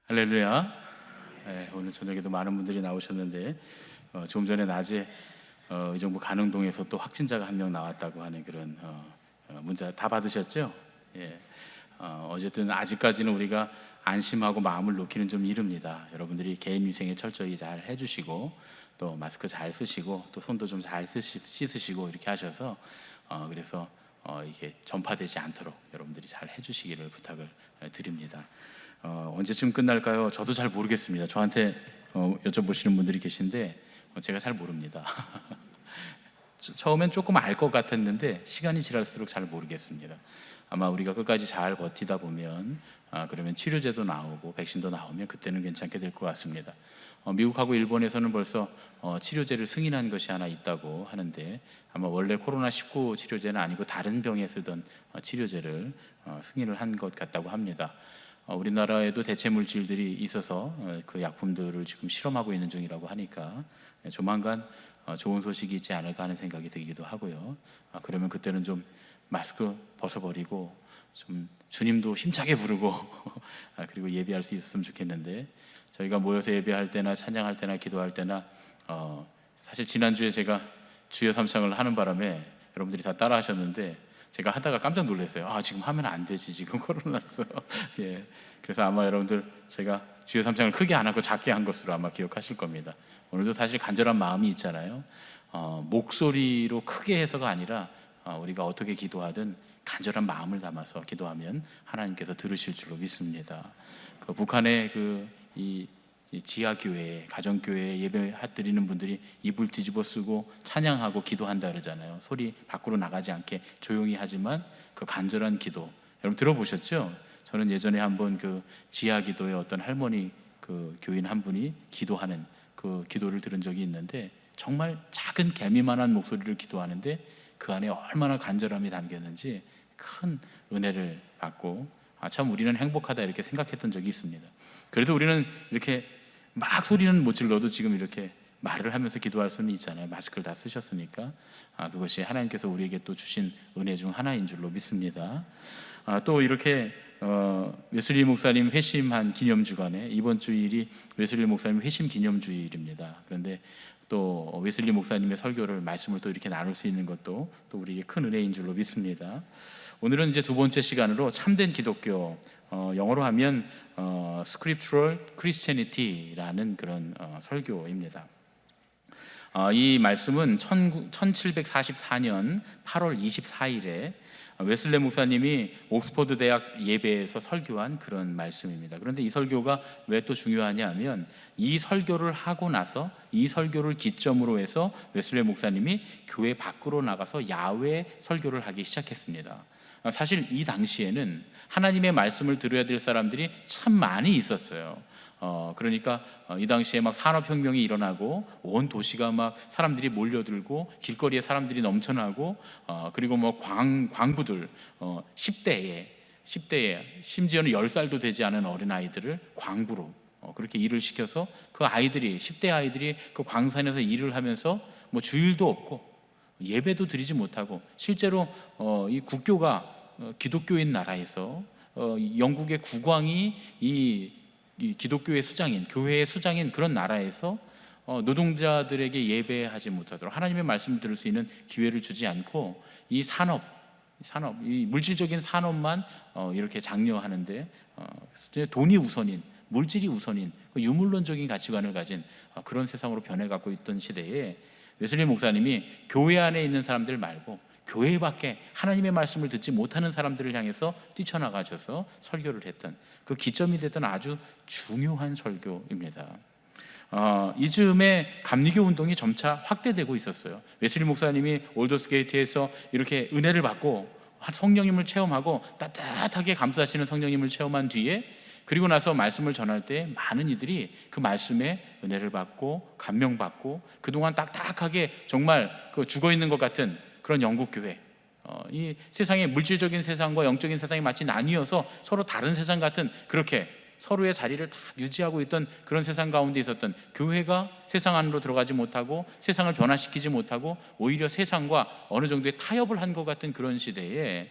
할렐루야. 네, 오늘 저녁에도 많은 분들이 나오셨는데 좀 전에 낮에 의정부 가능동에서 또 확진자가 한 명 나왔다고 하는 그런 문자 다 받으셨죠? 예. 어쨌든 아직까지는 우리가 안심하고 마음을 놓기는 좀 이릅니다. 여러분들이 개인 위생에 철저히 잘 해주시고 또 마스크 잘 쓰시고 또 손도 좀 잘 씻으시고 이렇게 하셔서 그래서 이게 전파되지 않도록 여러분들이 잘 해주시기를 부탁을 드립니다. 언제쯤 끝날까요? 저도 잘 모르겠습니다. 저한테 여쭤보시는 분들이 계신데 제가 잘 모릅니다. 처음엔 조금 알 것 같았는데 시간이 지날수록 잘 모르겠습니다. 아마 우리가 끝까지 잘 버티다 보면 그러면 치료제도 나오고 백신도 나오면 그때는 괜찮게 될 것 같습니다. 미국하고 일본에서는 벌써 치료제를 승인한 것이 하나 있다고 하는데 아마 원래 코로나19 치료제는 아니고 다른 병에 쓰던 치료제를 승인을 한 것 같다고 합니다. 우리나라에도 대체 물질들이 있어서 그 약품들을 지금 실험하고 있는 중이라고 하니까 조만간 좋은 소식이 있지 않을까 하는 생각이 들기도 하고요. 그러면 그때는 좀 마스크 벗어버리고 좀 주님도 힘차게 부르고 그리고 예배할 수 있었으면 좋겠는데 저희가 모여서 예배할 때나 찬양할 때나 기도할 때나 사실 지난주에 제가 주여 삼창을 하는 바람에 여러분들이 다 따라 하셨는데 제가 하다가 깜짝 놀랐어요. 지금 하면 안 되지, 지금 코로나라서. 예. 그래서 아마 여러분들 제가 주여 삼창을 크게 안 하고 작게 한 것으로 아마 기억하실 겁니다. 오늘도 사실 간절한 마음이 있잖아요. 목소리로 크게 해서가 아니라 우리가 어떻게 기도하든 간절한 마음을 담아서 기도하면 하나님께서 들으실 줄로 믿습니다. 그 북한의 이 지하교회, 가정교회에 예배 드리는 분들이 이불 뒤집어 쓰고 찬양하고 기도한다 그러잖아요. 소리 밖으로 나가지 않게 조용히 하지만 그 간절한 기도, 여러분 들어보셨죠? 저는 예전에 한번 그 지하기도에 어떤 할머니 그 교인 한 분이 기도하는 그 기도를 들은 적이 있는데 정말 작은 개미만한 목소리를 기도하는데 그 안에 얼마나 간절함이 담겼는지 큰 은혜를 받고 참 우리는 행복하다 이렇게 생각했던 적이 있습니다. 그래도 우리는 이렇게 막 소리는 못 질러도 지금 이렇게 말을 하면서 기도할 수는 있잖아요. 마스크를 다 쓰셨으니까 그것이 하나님께서 우리에게 또 주신 은혜 중 하나인 줄로 믿습니다. 또 이렇게 웨슬리 목사님 회심한 기념주간에 이번 주일이 웨슬리 목사님 회심 기념주일입니다. 그런데 또 웨슬리 목사님의 설교를 말씀을 또 이렇게 나눌 수 있는 것도 또 우리에게 큰 은혜인 줄로 믿습니다. 오늘은 이제 두 번째 시간으로 참된 기독교, 영어로 하면 Scriptural Christianity라는 그런 설교입니다. 이 말씀은 1744년 8월 24일에 웨슬리 목사님이 옥스퍼드 대학 예배에서 설교한 그런 말씀입니다. 그런데 이 설교가 왜 또 중요하냐 하면 이 설교를 하고 나서 이 설교를 기점으로 해서 웨슬리 목사님이 교회 밖으로 나가서 야외 설교를 하기 시작했습니다. 사실 이 당시에는 하나님의 말씀을 들어야 될 사람들이 참 많이 있었어요. 그러니까 이 당시에 막 산업혁명이 일어나고 온 도시가 막 사람들이 몰려들고 길거리에 사람들이 넘쳐나고 그리고 뭐 광부들 10대에 심지어는 10살도 되지 않은 어린아이들을 광부로 그렇게 일을 시켜서 그 아이들이 10대 아이들이 그 광산에서 일을 하면서 뭐 주일도 없고 예배도 드리지 못하고 실제로 이 국교가 기독교인 나라에서 영국의 국왕이 이 기독교의 수장인 교회의 수장인 그런 나라에서 노동자들에게 예배하지 못하도록 하나님의 말씀을 들을 수 있는 기회를 주지 않고 이 산업 이 물질적인 산업만 이렇게 장려하는데 돈이 우선인 물질이 우선인 유물론적인 가치관을 가진 그런 세상으로 변해가고 있던 시대에 웨슬리 목사님이 교회 안에 있는 사람들 말고 교회 밖에 하나님의 말씀을 듣지 못하는 사람들을 향해서 뛰쳐나가셔서 설교를 했던 그 기점이 됐던 아주 중요한 설교입니다. 이즈음에 감리교 운동이 점차 확대되고 있었어요. 웨슬리 목사님이 올더스게이트에서 이렇게 은혜를 받고 성령님을 체험하고 따뜻하게 감싸시는 성령님을 체험한 뒤에 그리고 나서 말씀을 전할 때 많은 이들이 그 말씀에 은혜를 받고 감명받고 그동안 딱딱하게 정말 그 죽어있는 것 같은 그런 영국교회, 이 세상의 물질적인 세상과 영적인 세상이 마치 나뉘어서 서로 다른 세상 같은 그렇게 서로의 자리를 다 유지하고 있던 그런 세상 가운데 있었던 교회가 세상 안으로 들어가지 못하고 세상을 변화시키지 못하고 오히려 세상과 어느 정도의 타협을 한 것 같은 그런 시대에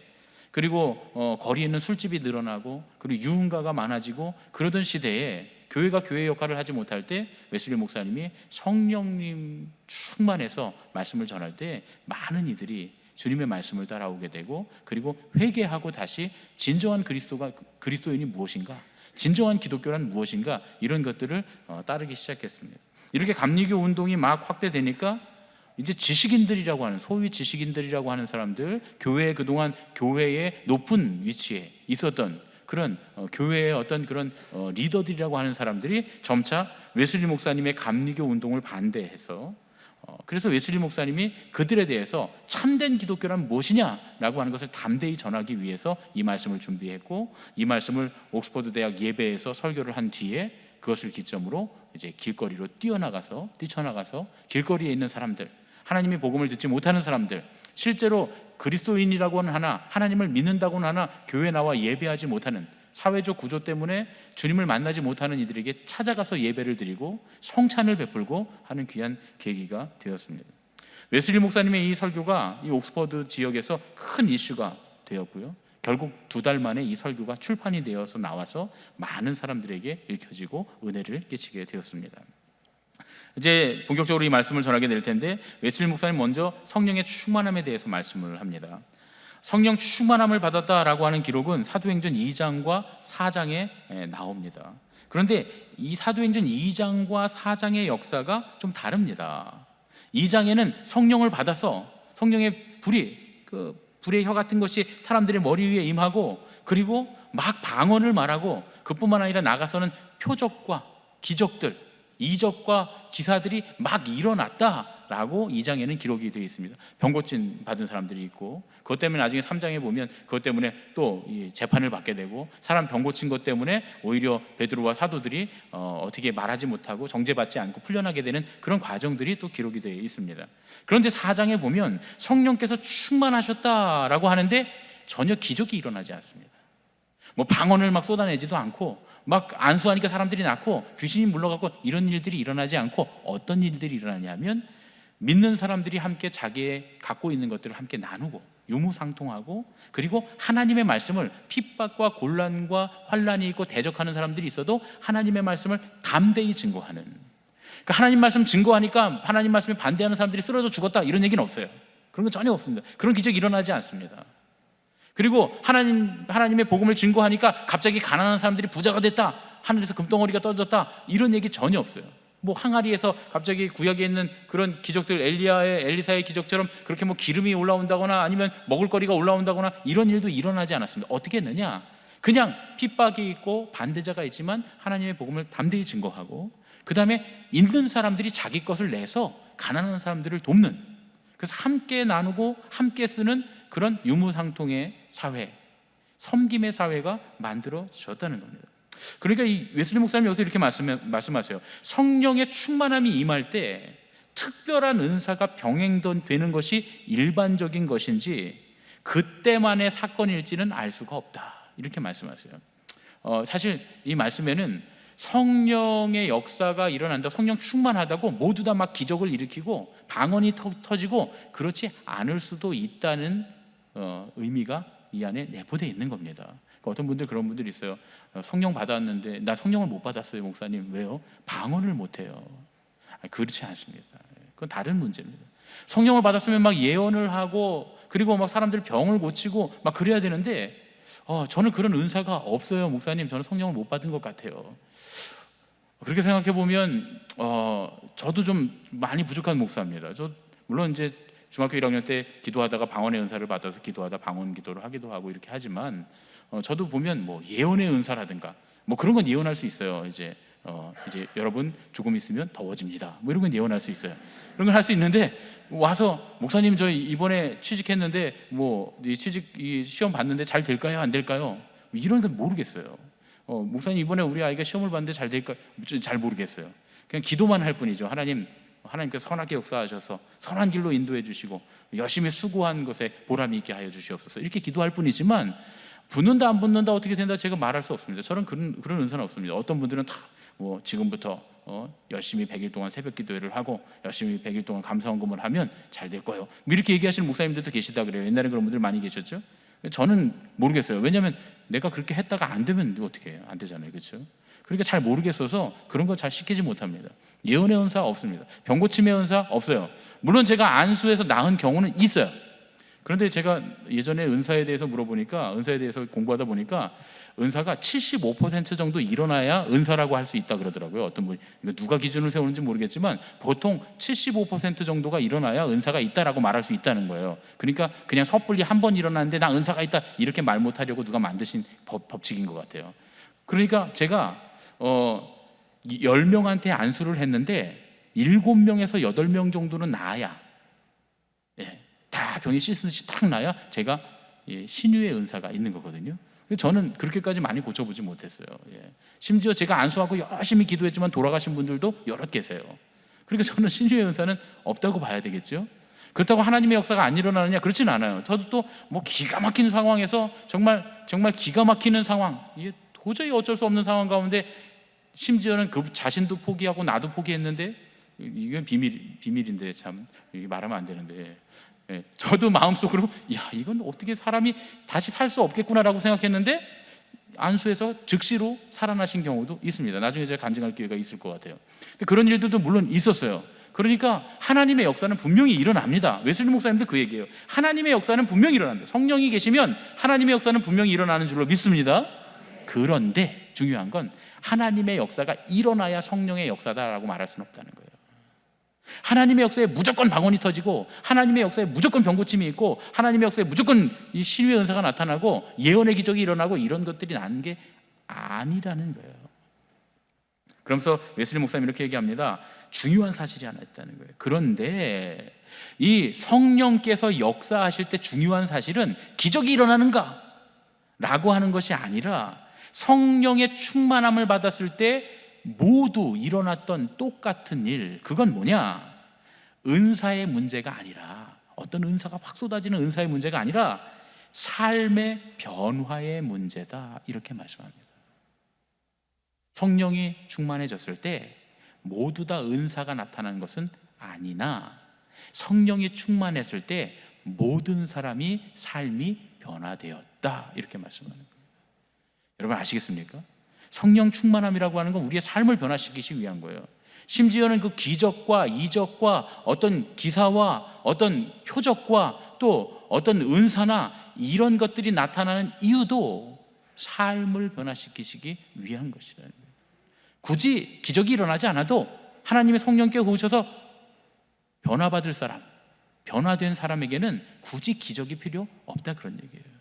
그리고 거리에는 술집이 늘어나고 그리고 유흥가가 많아지고 그러던 시대에 교회가 교회 역할을 하지 못할 때 웨슬리 목사님이 성령님 충만해서 말씀을 전할 때 많은 이들이 주님의 말씀을 따라오게 되고 그리고 회개하고 다시 진정한 그리스도인이 무엇인가, 진정한 기독교란 무엇인가, 이런 것들을 따르기 시작했습니다. 이렇게 감리교 운동이 막 확대되니까 이제 지식인들이라고 하는, 소위 지식인들이라고 하는 사람들, 교회에 그동안 교회의 높은 위치에 있었던 그런 교회의 어떤 그런 리더들이라고 하는 사람들이 점차 웨슬리 목사님의 감리교 운동을 반대해서 그래서 웨슬리 목사님이 그들에 대해서 참된 기독교란 무엇이냐라고 하는 것을 담대히 전하기 위해서 이 말씀을 준비했고, 이 말씀을 옥스퍼드 대학 예배에서 설교를 한 뒤에 그것을 기점으로 이제 길거리로 뛰쳐나가서 길거리에 있는 사람들, 하나님의 복음을 듣지 못하는 사람들, 실제로 그리스도인이라고는 하나 하나님을 믿는다고는 하나 교회에 나와 예배하지 못하는, 사회적 구조 때문에 주님을 만나지 못하는 이들에게 찾아가서 예배를 드리고 성찬을 베풀고 하는 귀한 계기가 되었습니다. 웨슬리 목사님의 이 설교가 이 옥스퍼드 지역에서 큰 이슈가 되었고요, 결국 2달 만에 이 설교가 출판이 되어서 나와서 많은 사람들에게 읽혀지고 은혜를 끼치게 되었습니다. 이제 본격적으로 이 말씀을 전하게 될 텐데, 웨슬리 목사님 먼저 성령의 충만함에 대해서 말씀을 합니다. 성령 충만함을 받았다라고 하는 기록은 사도행전 2장과 4장에 나옵니다. 그런데 이 사도행전 2장과 4장의 역사가 좀 다릅니다. 2장에는 성령을 받아서 성령의 불의 혀 같은 것이 사람들의 머리 위에 임하고 그리고 막 방언을 말하고, 그뿐만 아니라 나가서는 표적과 기적들, 이적과 기사들이 막 일어났다라고 2장에는 기록이 되어 있습니다. 병고침 받은 사람들이 있고, 그것 때문에 나중에 3장에 보면 그것 때문에 또 재판을 받게 되고, 사람 병고친 것 때문에 오히려 베드로와 사도들이 어떻게 말하지 못하고 정죄받지 않고 풀려나게 되는 그런 과정들이 또 기록이 되어 있습니다. 그런데 4장에 보면 성령께서 충만하셨다라고 하는데 전혀 기적이 일어나지 않습니다. 뭐 방언을 막 쏟아내지도 않고, 막 안수하니까 사람들이 낫고 귀신이 물러가고 이런 일들이 일어나지 않고, 어떤 일들이 일어나냐면 믿는 사람들이 함께 자기의 갖고 있는 것들을 함께 나누고 유무상통하고, 그리고 하나님의 말씀을, 핍박과 곤란과 환란이 있고 대적하는 사람들이 있어도 하나님의 말씀을 담대히 증거하는, 그러니까 하나님 말씀 증거하니까 하나님 말씀에 반대하는 사람들이 쓰러져 죽었다 이런 얘기는 없어요. 그런 건 전혀 없습니다. 그런 기적이 일어나지 않습니다. 그리고 하나님의 복음을 증거하니까 갑자기 가난한 사람들이 부자가 됐다, 하늘에서 금덩어리가 떨어졌다, 이런 얘기 전혀 없어요. 뭐 항아리에서 갑자기 구약에 있는 그런 기적들, 엘리사의 기적처럼 그렇게 뭐 기름이 올라온다거나 아니면 먹을거리가 올라온다거나 이런 일도 일어나지 않았습니다. 어떻게 했느냐? 그냥 핍박이 있고 반대자가 있지만 하나님의 복음을 담대히 증거하고, 그 다음에 있는 사람들이 자기 것을 내서 가난한 사람들을 돕는, 그래서 함께 나누고 함께 쓰는 그런 유무상통의 사회, 섬김의 사회가 만들어졌다는 겁니다. 그러니까 이 웨슬리 목사님이 여기서 이렇게 말씀하세요. 성령의 충만함이 임할 때 특별한 은사가 병행되는 것이 일반적인 것인지 그때만의 사건일지는 알 수가 없다, 이렇게 말씀하세요. 사실 이 말씀에는 성령의 역사가 일어난다, 성령 충만하다고 모두 다 막 기적을 일으키고 방언이 터지고 그렇지 않을 수도 있다는 의미가 이 안에 내포되어 있는 겁니다. 그러니까 어떤 분들, 그런 분들이 있어요. 성령 받았는데 나 성령을 못 받았어요 목사님. 왜요? 방언을 못해요. 그렇지 않습니다. 그건 다른 문제입니다. 성령을 받았으면 막 예언을 하고 그리고 막 사람들 병을 고치고 막 그래야 되는데 저는 그런 은사가 없어요 목사님. 저는 성령을 못 받은 것 같아요. 그렇게 생각해 보면 저도 좀 많이 부족한 목사입니다. 저 물론 이제 중학교 1학년 때 기도하다가 방언의 은사를 받아서 기도하다 방언 기도를 하기도 하고 이렇게 하지만 저도 보면 뭐 예언의 은사라든가 뭐 그런 건 예언할 수 있어요. 이제 여러분 조금 있으면 더워집니다. 뭐 이런 건 예언할 수 있어요. 그런 걸 할 수 있는데 와서 목사님 저 이번에 취직했는데 뭐 이 시험 봤는데 잘 될까요? 안 될까요? 이런 건 모르겠어요. 목사님 이번에 우리 아이가 시험을 봤는데 잘 될까요? 잘 모르겠어요. 그냥 기도만 할 뿐이죠. 하나님께서 선하게 역사하셔서 선한 길로 인도해 주시고 열심히 수고한 것에 보람이 있게 하여 주시옵소서, 이렇게 기도할 뿐이지만 붙는다 안 붙는다 어떻게 된다 제가 말할 수 없습니다. 저는 그런 은사는 없습니다. 어떤 분들은 뭐 지금부터 열심히 100일 동안 새벽 기도회를 하고 열심히 100일 동안 감사헌금을 하면 잘 될 거예요, 뭐 이렇게 얘기하시는 목사님들도 계시다 그래요. 옛날에 그런 분들 많이 계셨죠. 저는 모르겠어요. 왜냐하면 내가 그렇게 했다가 안 되면 어떻게 해요? 안 되잖아요, 그렇죠? 그러니까 잘 모르겠어서 그런 거 잘 시키지 못합니다. 예언의 은사 없습니다. 병고침의 은사 없어요. 물론 제가 안수해서 나은 경우는 있어요. 그런데 제가 예전에 은사에 대해서 물어보니까, 은사에 대해서 공부하다 보니까 은사가 75% 정도 일어나야 은사라고 할 수 있다 그러더라고요. 어떤 분이, 누가 기준을 세우는지 모르겠지만 보통 75% 정도가 일어나야 은사가 있다라고 말할 수 있다는 거예요. 그러니까 그냥 섣불리 한 번 일어났는데 나 은사가 있다 이렇게 말 못하려고 누가 만드신 법칙인 것 같아요. 그러니까 제가 10명한테 안수를 했는데 7명에서 8명 정도는 나아야, 다 병이 씻듯이 딱 나야 제가 신유의 은사가 있는 거거든요. 저는 그렇게까지 많이 고쳐보지 못했어요. 심지어 제가 안수하고 열심히 기도했지만 돌아가신 분들도 여럿 계세요. 그러니까 저는 신유의 은사는 없다고 봐야 되겠죠. 그렇다고 하나님의 역사가 안 일어나느냐? 그렇진 않아요. 저도 또 뭐 기가 막힌 상황에서 정말 기가 막히는 상황, 이게 도저히 어쩔 수 없는 상황 가운데 심지어는 그 자신도 포기하고 나도 포기했는데, 이건 비밀인데 참 이게 말하면 안 되는데, 저도 마음속으로 이건 어떻게 사람이 다시 살 수 없겠구나라고 생각했는데 안수해서 즉시로 살아나신 경우도 있습니다. 나중에 제가 간증할 기회가 있을 것 같아요. 근데 그런 일들도 물론 있었어요. 그러니까 하나님의 역사는 분명히 일어납니다. 웨슬리 목사님도 그 얘기예요. 하나님의 역사는 분명히 일어난다. 성령이 계시면 하나님의 역사는 분명히 일어나는 줄로 믿습니다. 그런데 중요한 건 하나님의 역사가 일어나야 성령의 역사다라고 말할 수는 없다는 거예요. 하나님의 역사에 무조건 방언이 터지고, 하나님의 역사에 무조건 병고침이 있고, 하나님의 역사에 무조건 이 신유의 은사가 나타나고 예언의 기적이 일어나고 이런 것들이 나는 게 아니라는 거예요. 그러면서 웨슬리 목사님 이렇게 얘기합니다. 중요한 사실이 하나 있다는 거예요. 그런데 이 성령께서 역사하실 때 중요한 사실은 기적이 일어나는가 라고 하는 것이 아니라, 성령의 충만함을 받았을 때 모두 일어났던 똑같은 일, 그건 뭐냐? 은사의 문제가 아니라, 어떤 은사가 확 쏟아지는 은사의 문제가 아니라 삶의 변화의 문제다, 이렇게 말씀합니다. 성령이 충만해졌을 때 모두 다 은사가 나타나는 것은 아니나, 성령이 충만했을 때 모든 사람이 삶이 변화되었다, 이렇게 말씀하는 거예요. 여러분 아시겠습니까? 성령 충만함이라고 하는 건 우리의 삶을 변화시키기 위한 거예요. 심지어는 그 기적과 이적과 어떤 기사와 어떤 표적과 또 어떤 은사나 이런 것들이 나타나는 이유도 삶을 변화시키시기 위한 것이라는 거예요. 굳이 기적이 일어나지 않아도 하나님의 성령께 오셔서 변화받을 사람, 변화된 사람에게는 굳이 기적이 필요 없다, 그런 얘기예요.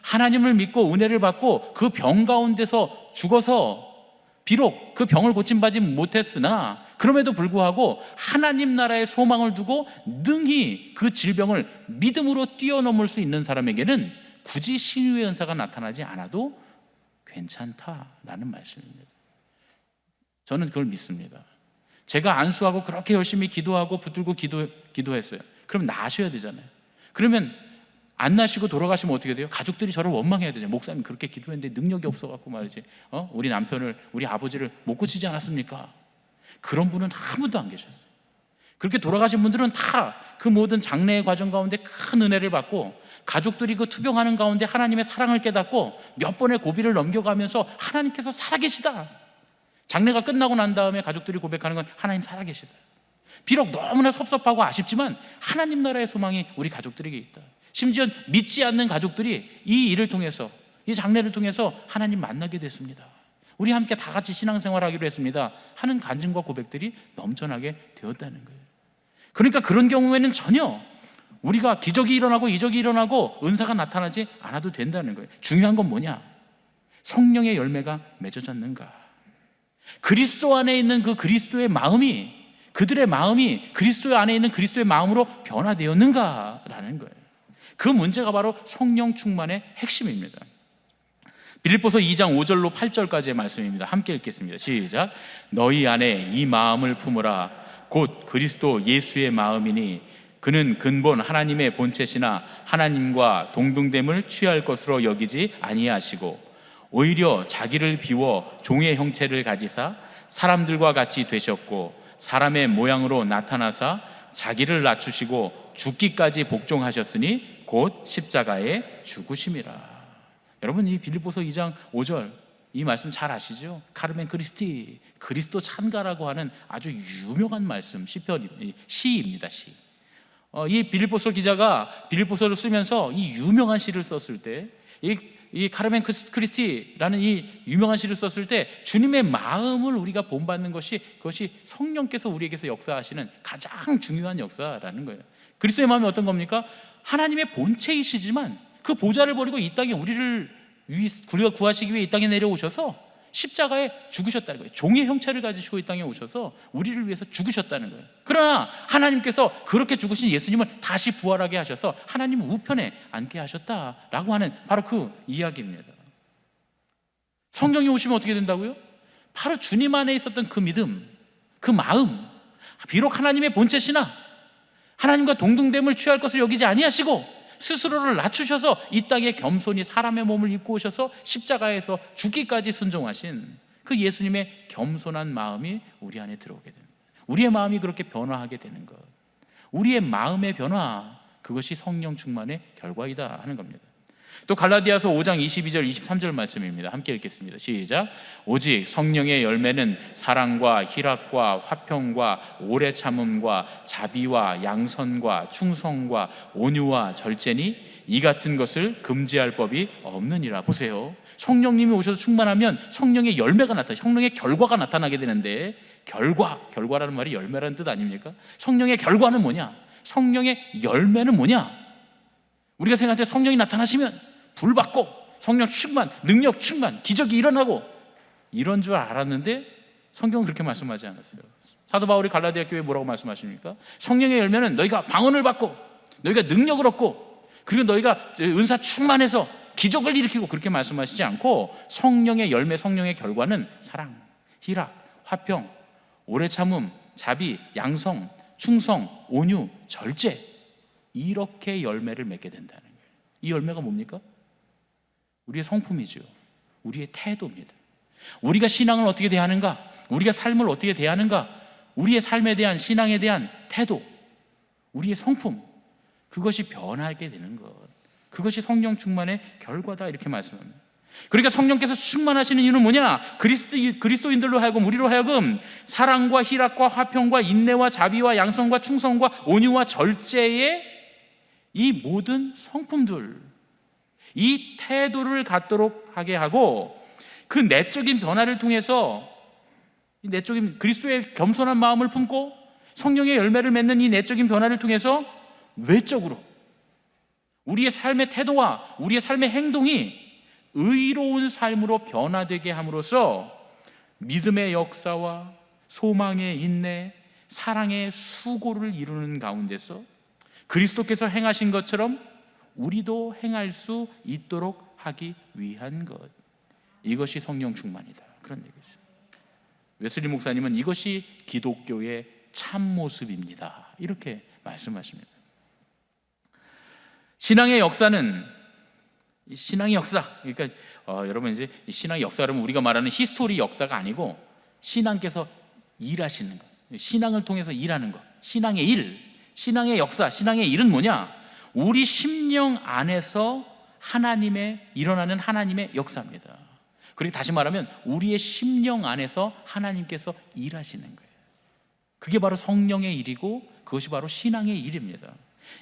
하나님을 믿고 은혜를 받고 그 병 가운데서 죽어서 비록 그 병을 고침받지 못했으나 그럼에도 불구하고 하나님 나라의 소망을 두고 능히 그 질병을 믿음으로 뛰어넘을 수 있는 사람에게는 굳이 신유의 은사가 나타나지 않아도 괜찮다라는 말씀입니다. 저는 그걸 믿습니다. 제가 안수하고 그렇게 열심히 기도하고 붙들고 기도했어요. 그럼 나으셔야 되잖아요. 그러면 안 나시고 돌아가시면 어떻게 돼요? 가족들이 저를 원망해야 되죠. 목사님 그렇게 기도했는데 능력이 없어갖고 말이지, 우리 남편을, 우리 아버지를 못 고치지 않았습니까? 그런 분은 아무도 안 계셨어요. 그렇게 돌아가신 분들은 다 그 모든 장례의 과정 가운데 큰 은혜를 받고, 가족들이 그 투병하는 가운데 하나님의 사랑을 깨닫고 몇 번의 고비를 넘겨가면서 하나님께서 살아계시다, 장례가 끝나고 난 다음에 가족들이 고백하는 건 하나님 살아계시다. 비록 너무나 섭섭하고 아쉽지만 하나님 나라의 소망이 우리 가족들에게 있다. 심지어 믿지 않는 가족들이 이 일을 통해서, 이 장례를 통해서 하나님 만나게 됐습니다. 우리 함께 다 같이 신앙생활하기로 했습니다 하는 간증과 고백들이 넘쳐나게 되었다는 거예요. 그러니까 그런 경우에는 전혀 우리가 기적이 일어나고 이적이 일어나고 은사가 나타나지 않아도 된다는 거예요. 중요한 건 뭐냐? 성령의 열매가 맺어졌는가? 그리스도 안에 있는 그 그리스도의 마음이, 그들의 마음이 그리스도 안에 있는 그리스도의 마음으로 변화되었는가라는 거예요. 그 문제가 바로 성령 충만의 핵심입니다. 빌립보서 2장 5절로 8절까지의 말씀입니다. 함께 읽겠습니다. 시작. 너희 안에 이 마음을 품으라. 곧 그리스도 예수의 마음이니 그는 근본 하나님의 본체시나 하나님과 동등됨을 취할 것으로 여기지 아니하시고 오히려 자기를 비워 종의 형체를 가지사 사람들과 같이 되셨고 사람의 모양으로 나타나사 자기를 낮추시고 죽기까지 복종하셨으니 곧 십자가에 죽으심이라. 여러분, 이 빌립보서 2장 5절 이 말씀 잘 아시죠? 카르멘 크리스티, 그리스도 찬가라고 하는 아주 유명한 말씀, 시입니다. 시. 이 빌립보서 기자가 빌립보서를 쓰면서 이 유명한 시를 썼을 때, 이 카르멘 크리스티라는 이 유명한 시를 썼을 때 주님의 마음을 우리가 본받는 것이, 그것이 성령께서 우리에게서 역사하시는 가장 중요한 역사라는 거예요. 그리스도의 마음이 어떤 겁니까? 하나님의 본체이시지만 그 보좌를 버리고 이 땅에 우리가 구하시기 위해 이 땅에 내려오셔서 십자가에 죽으셨다는 거예요. 종의 형체를 가지시고 이 땅에 오셔서 우리를 위해서 죽으셨다는 거예요. 그러나 하나님께서 그렇게 죽으신 예수님을 다시 부활하게 하셔서 하나님 우편에 앉게 하셨다라고 하는 바로 그 이야기입니다. 성령이 오시면 어떻게 된다고요? 바로 주님 안에 있었던 그 믿음, 그 마음, 비록 하나님의 본체시나 하나님과 동등됨을 취할 것을 여기지 아니하시고 스스로를 낮추셔서 이 땅에 겸손히 사람의 몸을 입고 오셔서 십자가에서 죽기까지 순종하신 그 예수님의 겸손한 마음이 우리 안에 들어오게 됩니다. 우리의 마음이 그렇게 변화하게 되는 것, 우리의 마음의 변화, 그것이 성령 충만의 결과이다 하는 겁니다. 또 갈라디아서 5장 22절 23절 말씀입니다. 함께 읽겠습니다. 시작. 오직 성령의 열매는 사랑과 희락과 화평과 오래 참음과 자비와 양선과 충성과 온유와 절제니 이 같은 것을 금지할 법이 없느니라. 보세요. 성령님이 오셔서 충만하면 성령의 열매가 성령의 결과가 나타나게 되는데, 결과라는 말이 열매라는 뜻 아닙니까? 성령의 결과는 뭐냐? 성령의 열매는 뭐냐? 우리가 생각할 때 성령이 나타나시면 불 받고 성령 충만, 능력 충만, 기적이 일어나고 이런 줄 알았는데 성경은 그렇게 말씀하지 않았어요. 사도 바울이 갈라디아 교회에 뭐라고 말씀하십니까? 성령의 열매는 너희가 방언을 받고 너희가 능력을 얻고 그리고 너희가 은사 충만해서 기적을 일으키고, 그렇게 말씀하시지 않고 성령의 열매, 성령의 결과는 사랑, 희락, 화평, 오래 참음, 자비, 양성, 충성, 온유, 절제, 이렇게 열매를 맺게 된다는 거예요. 이 열매가 뭡니까? 우리의 성품이죠. 우리의 태도입니다. 우리가 신앙을 어떻게 대하는가, 우리가 삶을 어떻게 대하는가, 우리의 삶에 대한, 신앙에 대한 태도, 우리의 성품, 그것이 변하게 되는 것, 그것이 성령 충만의 결과다, 이렇게 말씀합니다. 그러니까 성령께서 충만하시는 이유는 뭐냐? 그리스도인들로 하여금, 우리로 하여금 사랑과 희락과 화평과 인내와 자비와 양성과 충성과 온유와 절제의 이 모든 성품들, 이 태도를 갖도록 하게 하고, 그 내적인 변화를 통해서 이 내적인 그리스도의 겸손한 마음을 품고 성령의 열매를 맺는 이 내적인 변화를 통해서 외적으로 우리의 삶의 태도와 우리의 삶의 행동이 의로운 삶으로 변화되게 함으로써 믿음의 역사와 소망의 인내, 사랑의 수고를 이루는 가운데서 그리스도께서 행하신 것처럼 우리도 행할 수 있도록 하기 위한 것, 이것이 성령 충만이다, 그런 얘기죠. 웨슬리 목사님은 이것이 기독교의 참모습입니다, 이렇게 말씀하십니다. 신앙의 역사는, 신앙의 역사, 그러니까 여러분 이제 신앙의 역사라면 우리가 말하는 히스토리 역사가 아니고 신앙께서 일하시는 것, 신앙을 통해서 일하는 것, 신앙의 일, 신앙의 역사, 신앙의 일은 뭐냐? 우리 심령 안에서 일어나는 하나님의 역사입니다. 그리고 다시 말하면 우리의 심령 안에서 하나님께서 일하시는 거예요. 그게 바로 성령의 일이고 그것이 바로 신앙의 일입니다.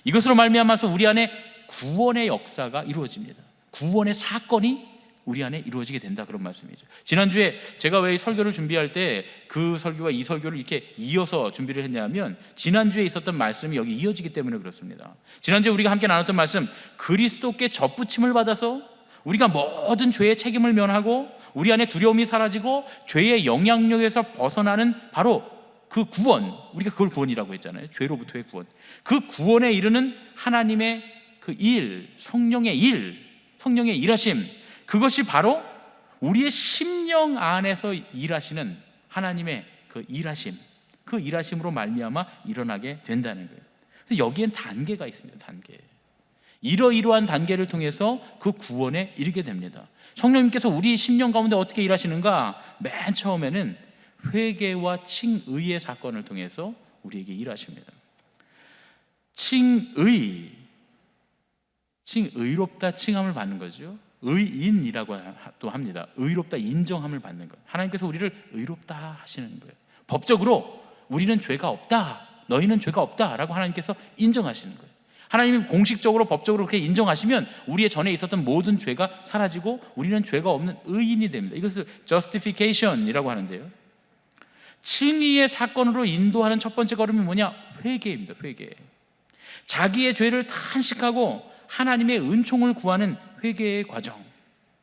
이것으로 말미암아서 우리 안에 구원의 역사가 이루어집니다. 구원의 사건이 우리 안에 이루어지게 된다, 그런 말씀이죠. 지난주에 제가 왜 설교를 준비할 때 그 설교와 이 설교를 이렇게 이어서 준비를 했냐면, 지난주에 있었던 말씀이 여기 이어지기 때문에 그렇습니다. 지난주에 우리가 함께 나눴던 말씀, 그리스도께 접붙임을 받아서 우리가 모든 죄의 책임을 면하고 우리 안에 두려움이 사라지고 죄의 영향력에서 벗어나는 바로 그 구원, 우리가 그걸 구원이라고 했잖아요. 죄로부터의 구원. 그 구원에 이르는 하나님의 그 일, 성령의 일하심, 그것이 바로 우리의 심령 안에서 일하시는 하나님의 그 일하심, 그 일하심으로 말미암아 일어나게 된다는 거예요. 그래서 여기엔 단계가 있습니다. 단계. 이러이러한 단계를 통해서 그 구원에 이르게 됩니다. 성령님께서 우리 심령 가운데 어떻게 일하시는가? 맨 처음에는 회개와 칭의의 사건을 통해서 우리에게 일하십니다. 칭의, 의롭다 칭함을 받는 거죠. 의인이라고 또 합니다. 의롭다 인정함을 받는 거예요. 하나님께서 우리를 의롭다 하시는 거예요. 법적으로 우리는 죄가 없다, 너희는 죄가 없다라고 하나님께서 인정하시는 거예요. 하나님이 공식적으로 법적으로 그렇게 인정하시면 우리의 전에 있었던 모든 죄가 사라지고 우리는 죄가 없는 의인이 됩니다. 이것을 justification이라고 하는데요, 칭의의 사건으로 인도하는 첫 번째 걸음이 뭐냐? 회개입니다. 회개. 자기의 죄를 탄식하고 하나님의 은총을 구하는 회개의 과정.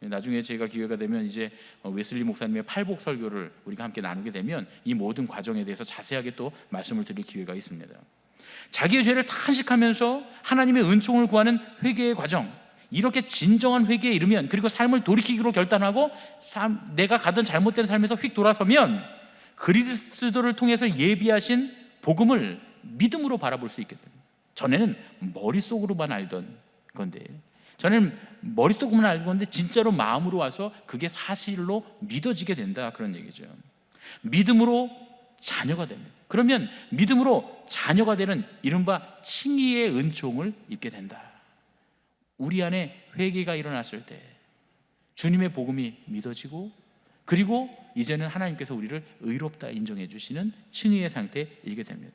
나중에 제가 기회가 되면 이제 웨슬리 목사님의 팔복 설교를 우리가 함께 나누게 되면 이 모든 과정에 대해서 자세하게 또 말씀을 드릴 기회가 있습니다. 자기의 죄를 탄식하면서 하나님의 은총을 구하는 회개의 과정, 이렇게 진정한 회개에 이르면, 그리고 삶을 돌이키기로 결단하고 내가 가던 잘못된 삶에서 휙 돌아서면 그리스도를 통해서 예비하신 복음을 믿음으로 바라볼 수 있게 됩니다. 전에는 머릿속으로만 알던 건데, 전에는 머릿속으로만 알던 건데 진짜로 마음으로 와서 그게 사실로 믿어지게 된다, 그런 얘기죠. 믿음으로 자녀가 됩니다. 그러면 믿음으로 자녀가 되는 이른바 칭의의 은총을 입게 된다. 우리 안에 회개가 일어났을 때 주님의 복음이 믿어지고, 그리고 이제는 하나님께서 우리를 의롭다 인정해 주시는 칭의의 상태에 이르게 됩니다.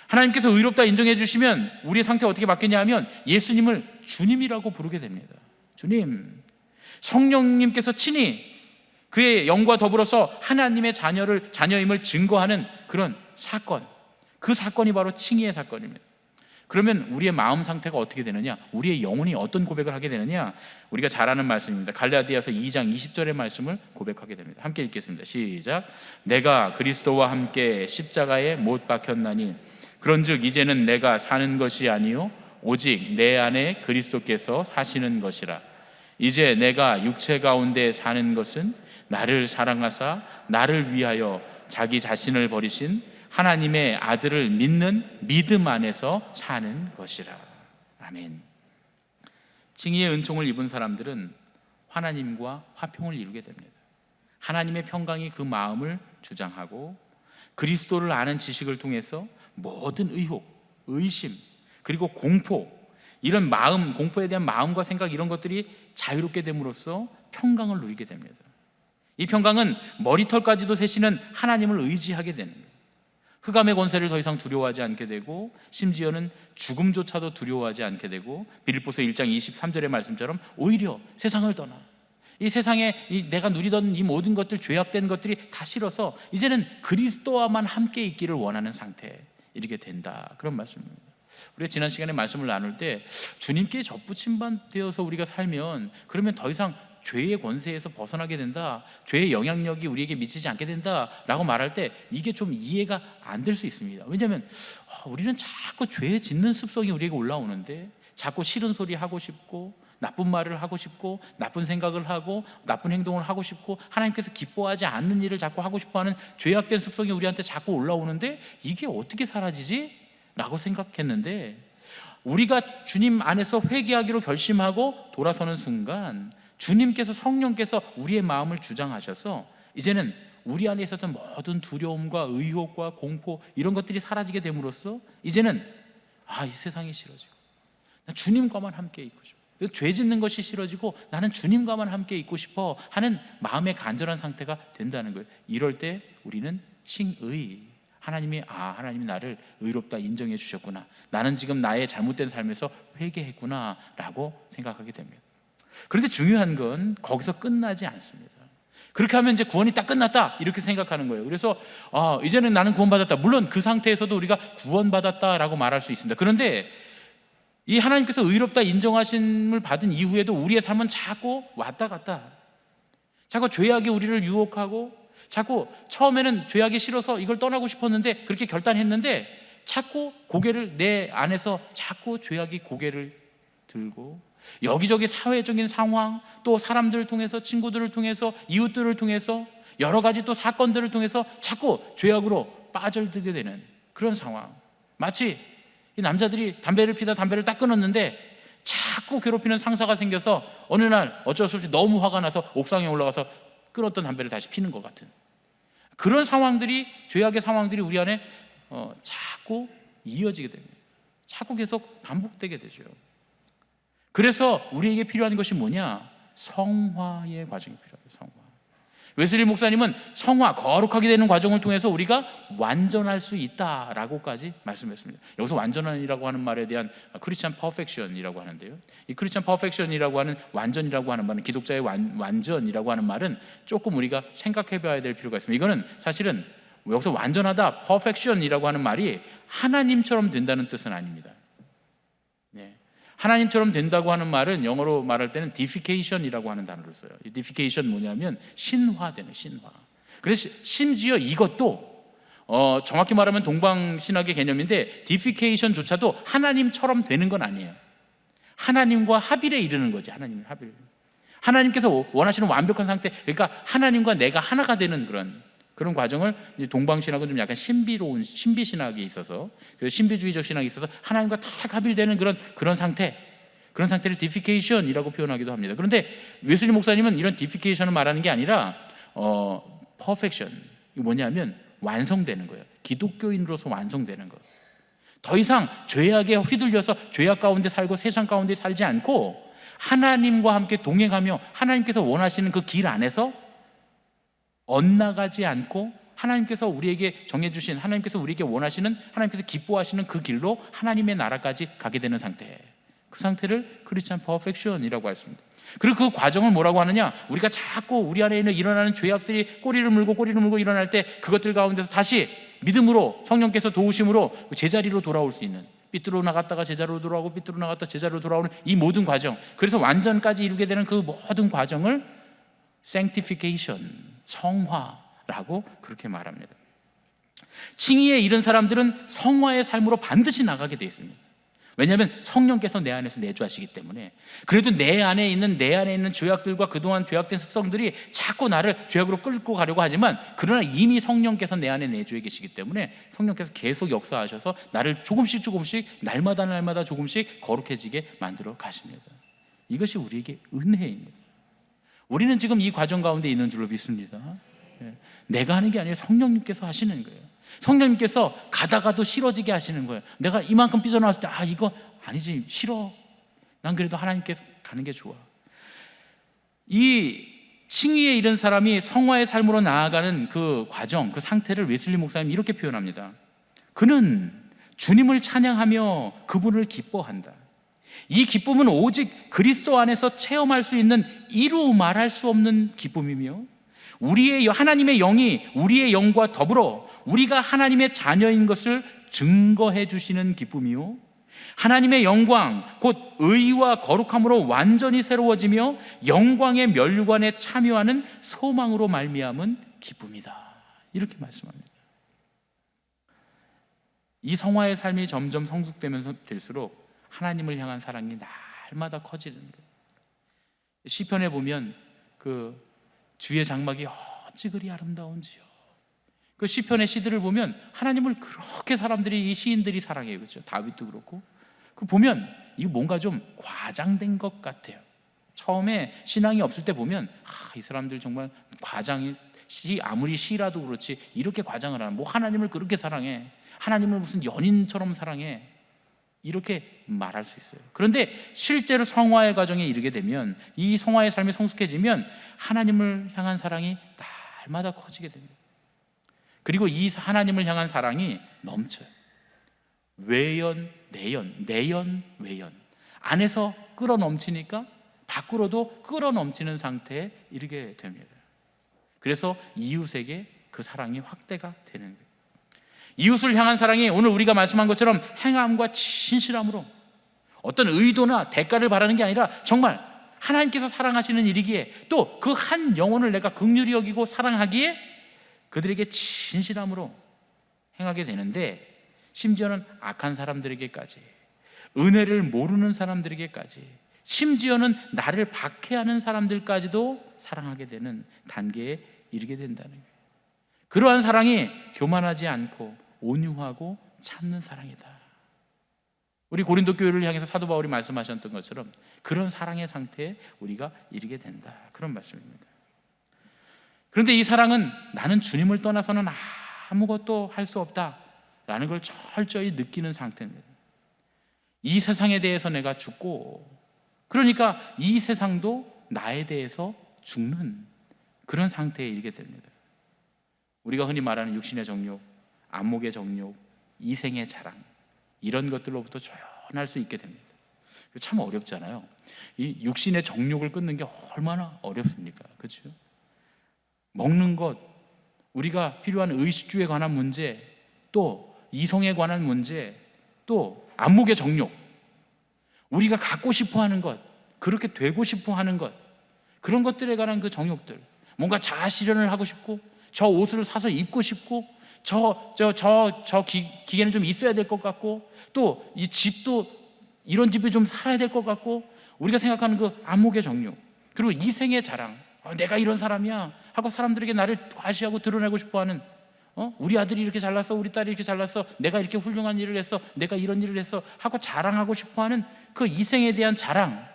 하나님께서 의롭다 인정해 주시면 우리의 상태가 어떻게 바뀌냐 하면 예수님을 주님이라고 부르게 됩니다. 주님. 성령님께서 친히 그의 영과 더불어서 하나님의 자녀임을 증거하는 그런 사건, 그 사건이 바로 칭의의 사건입니다. 그러면 우리의 마음 상태가 어떻게 되느냐, 우리의 영혼이 어떤 고백을 하게 되느냐, 우리가 잘 아는 말씀입니다. 갈라디아서 2장 20절의 말씀을 고백하게 됩니다. 함께 읽겠습니다. 시작. 내가 그리스도와 함께 십자가에 못 박혔나니 그런즉 이제는 내가 사는 것이 아니요 오직 내 안에 그리스도께서 사시는 것이라. 이제 내가 육체 가운데 사는 것은 나를 사랑하사 나를 위하여 자기 자신을 버리신 하나님의 아들을 믿는 믿음 안에서 사는 것이라. 아멘. 칭의의 은총을 입은 사람들은 하나님과 화평을 이루게 됩니다. 하나님의 평강이 그 마음을 주장하고 그리스도를 아는 지식을 통해서 모든 의혹, 의심, 그리고 공포, 이런 마음, 공포에 대한 마음과 생각, 이런 것들이 자유롭게 됨으로써 평강을 누리게 됩니다. 이 평강은 머리털까지도 세시는 하나님을 의지하게 되는 거예요. 흑암의 권세를 더 이상 두려워하지 않게 되고, 심지어는 죽음조차도 두려워하지 않게 되고, 빌립보서 1장 23절의 말씀처럼 오히려 세상을 떠나 이 세상에 내가 누리던 이 모든 것들, 죄악된 것들이 다 싫어서 이제는 그리스도와만 함께 있기를 원하는 상태에 이르게 된다, 그런 말씀입니다. 우리가 지난 시간에 말씀을 나눌 때 주님께 접붙임만 되어서 우리가 살면 그러면 더 이상 죄의 권세에서 벗어나게 된다, 죄의 영향력이 우리에게 미치지 않게 된다라고 말할 때 이게 좀 이해가 안 될 수 있습니다. 왜냐하면 우리는 자꾸 죄 짓는 습성이 우리에게 올라오는데, 자꾸 싫은 소리 하고 싶고, 나쁜 말을 하고 싶고, 나쁜 생각을 하고, 나쁜 행동을 하고 싶고, 하나님께서 기뻐하지 않는 일을 자꾸 하고 싶어하는 죄악된 습성이 우리한테 자꾸 올라오는데 이게 어떻게 사라지지? 라고 생각했는데, 우리가 주님 안에서 회개하기로 결심하고 돌아서는 순간 주님께서, 성령께서 우리의 마음을 주장하셔서 이제는 우리 안에 있었던 모든 두려움과 의혹과 공포, 이런 것들이 사라지게 됨으로써 이제는 이 세상이 싫어지고 나 주님과만 함께 있고 싶어, 죄 짓는 것이 싫어지고 나는 주님과만 함께 있고 싶어 하는 마음의 간절한 상태가 된다는 거예요. 이럴 때 우리는 칭의, 하나님이 나를 의롭다 인정해 주셨구나, 나는 지금 나의 잘못된 삶에서 회개했구나 라고 생각하게 됩니다. 그런데 중요한 건 거기서 끝나지 않습니다. 그렇게 하면 이제 구원이 딱 끝났다 이렇게 생각하는 거예요. 그래서 이제는 나는 구원받았다. 물론 그 상태에서도 우리가 구원받았다라고 말할 수 있습니다. 그런데 이 하나님께서 의롭다 인정하심을 받은 이후에도 우리의 삶은 자꾸 왔다 갔다, 자꾸 죄악이 우리를 유혹하고, 자꾸 처음에는 죄악이 싫어서 이걸 떠나고 싶었는데, 그렇게 결단했는데 자꾸 고개를, 내 안에서 자꾸 죄악이 고개를 들고, 여기저기 사회적인 상황, 또 사람들을 통해서, 친구들을 통해서, 이웃들을 통해서, 여러 가지 또 사건들을 통해서 자꾸 죄악으로 빠져들게 되는 그런 상황. 마치 이 남자들이 담배를 피다 담배를 딱 끊었는데 자꾸 괴롭히는 상사가 생겨서 어느 날 어쩔 수 없이 너무 화가 나서 옥상에 올라가서 끊었던 담배를 다시 피는 것 같은 그런 상황들이, 죄악의 상황들이 우리 안에 자꾸 이어지게 됩니다. 자꾸 계속 반복되게 되죠. 그래서 우리에게 필요한 것이 뭐냐? 성화의 과정이 필요해요. 성화. 웨슬리 목사님은 성화, 거룩하게 되는 과정을 통해서 우리가 완전할 수 있다라고까지 말씀했습니다. 여기서 완전이라고 하는 말에 대한 크리스찬 퍼펙션이라고 하는데요, 이 크리스찬 퍼펙션이라고 하는 완전이라고 하는 말은, 기독자의 완전이라고 하는 말은 조금 우리가 생각해 봐야 될 필요가 있습니다. 이거는 사실은 여기서 완전하다, 퍼펙션이라고 하는 말이 하나님처럼 된다는 뜻은 아닙니다. 네. 하나님처럼 된다고 하는 말은 영어로 말할 때는 deification이라고 하는 단어를 써요. 이 deification 뭐냐면 신화되는, 신화. 그래서 심지어 이것도 정확히 말하면 동방신학의 개념인데, deification조차도 하나님처럼 되는 건 아니에요. 하나님과 합일에 이르는 거지. 하나님 합일. 하나님께서 원하시는 완벽한 상태, 그러니까 하나님과 내가 하나가 되는 그런 과정을, 이제 동방신학은 좀 약간 신비로운 신비신학이 있어서, 신비주의적 신학이 있어서 하나님과 딱 합일되는 그런 상태, 그런 상태를 deification이라고 표현하기도 합니다. 그런데 웨슬리 목사님은 이런 deification을 말하는 게 아니라 perfection, 이게 뭐냐면 완성되는 거예요. 기독교인으로서 완성되는 거. 더 이상 죄악에 휘둘려서 죄악 가운데 살고 세상 가운데 살지 않고 하나님과 함께 동행하며 하나님께서 원하시는 그 길 안에서 엇나가지 않고, 하나님께서 우리에게 정해주신, 하나님께서 우리에게 원하시는, 하나님께서 기뻐하시는 그 길로 하나님의 나라까지 가게 되는 상태, 그 상태를 크리스찬 퍼펙션이라고 했습니다. 그리고 그 과정을 뭐라고 하느냐? 우리가 자꾸 우리 안에 있는 일어나는 죄악들이 꼬리를 물고 일어날 때 그것들 가운데서 다시 믿음으로, 성령께서 도우심으로 제자리로 돌아올 수 있는, 삐뚤어 나갔다가 제자리로 돌아오고 삐뚤어 나갔다 제자리로 돌아오는 이 모든 과정, 그래서 완전까지 이루게 되는 그 모든 과정을 sanctification, 성화라고 그렇게 말합니다. 칭의에 이른 사람들은 성화의 삶으로 반드시 나가게 되어 있습니다. 왜냐하면 성령께서 내 안에서 내주하시기 때문에. 그래도 내 안에 있는 죄악들과 그동안 죄악된 습성들이 자꾸 나를 죄악으로 끌고 가려고 하지만, 그러나 이미 성령께서 내 안에 내주해 계시기 때문에 성령께서 계속 역사하셔서 나를 조금씩 날마다 조금씩 거룩해지게 만들어 가십니다. 이것이 우리에게 은혜입니다. 우리는 지금 이 과정 가운데 있는 줄로 믿습니다. 내가 하는 게 아니라 성령님께서 하시는 거예요. 성령님께서 가다가도 싫어지게 하시는 거예요. 내가 이만큼 삐져나왔을 때 이거 아니지, 싫어. 난 그래도 하나님께서 가는 게 좋아. 이 칭의에 이른 사람이 성화의 삶으로 나아가는 그 과정, 그 상태를 웨슬리 목사님 이렇게 표현합니다. 그는 주님을 찬양하며 그분을 기뻐한다. 이 기쁨은 오직 그리스도 안에서 체험할 수 있는 이루 말할 수 없는 기쁨이며, 하나님의 영이 우리의 영과 더불어 우리가 하나님의 자녀인 것을 증거해 주시는 기쁨이요, 하나님의 영광 곧 의와 거룩함으로 완전히 새로워지며 영광의 면류관에 참여하는 소망으로 말미암은 기쁨이다. 이렇게 말씀합니다. 이 성화의 삶이 점점 성숙되면서 될수록 하나님을 향한 사랑이 날마다 커지는 거예요. 시편에 보면 그 주의 장막이 어찌 그리 아름다운지요. 그 시편의 시들을 보면 하나님을 그렇게 이 시인들이 사랑해요. 그렇죠? 다윗도 그렇고. 그 보면 이거 뭔가 좀 과장된 것 같아요. 처음에 신앙이 없을 때 보면 이 사람들 정말 아무리 시라도 그렇지 이렇게 과장을 하는, 뭐 하나님을 그렇게 사랑해, 하나님을 무슨 연인처럼 사랑해, 이렇게 말할 수 있어요. 그런데 실제로 성화의 과정에 이르게 되면, 이 성화의 삶이 성숙해지면 하나님을 향한 사랑이 날마다 커지게 됩니다. 그리고 이 하나님을 향한 사랑이 넘쳐요. 외연, 내연, 외연. 안에서 끌어 넘치니까 밖으로도 끌어 넘치는 상태에 이르게 됩니다. 그래서 이웃에게 그 사랑이 확대가 되는 거예요. 이웃을 향한 사랑이 오늘 우리가 말씀한 것처럼 행함과 진실함으로, 어떤 의도나 대가를 바라는 게 아니라 정말 하나님께서 사랑하시는 일이기에, 또 그 한 영혼을 내가 긍휼히 여기고 사랑하기에 그들에게 진실함으로 행하게 되는데, 심지어는 악한 사람들에게까지, 은혜를 모르는 사람들에게까지, 심지어는 나를 박해하는 사람들까지도 사랑하게 되는 단계에 이르게 된다는 거예요. 그러한 사랑이 교만하지 않고 온유하고 참는 사랑이다. 우리 고린도 교회를 향해서 사도 바울이 말씀하셨던 것처럼 그런 사랑의 상태에 우리가 이르게 된다, 그런 말씀입니다. 그런데 이 사랑은 나는 주님을 떠나서는 아무것도 할 수 없다라는 걸 철저히 느끼는 상태입니다. 이 세상에 대해서 내가 죽고 그러니까 이 세상도 나에 대해서 죽는 그런 상태에 이르게 됩니다. 우리가 흔히 말하는 육신의 정욕, 안목의 정욕, 이생의 자랑, 이런 것들로부터 조연할 수 있게 됩니다. 참 어렵잖아요. 이 육신의 정욕을 끊는 게 얼마나 어렵습니까? 그렇죠? 먹는 것, 우리가 필요한 의식주에 관한 문제, 또 이성에 관한 문제, 또 안목의 정욕, 우리가 갖고 싶어 하는 것, 그렇게 되고 싶어 하는 것, 그런 것들에 관한 그 정욕들, 뭔가 자아 실현을 하고 싶고, 저 옷을 사서 입고 싶고, 기계는 좀 있어야 될 것 같고, 또 이 집도 이런 집에 좀 살아야 될 것 같고, 우리가 생각하는 그 안목의 정욕, 그리고 이생의 자랑, 내가 이런 사람이야 하고 사람들에게 나를 과시하고 드러내고 싶어하는, 우리 아들이 이렇게 잘났어, 우리 딸이 이렇게 잘났어, 내가 이렇게 훌륭한 일을 했어, 내가 이런 일을 했어 하고 자랑하고 싶어하는 그 이생에 대한 자랑,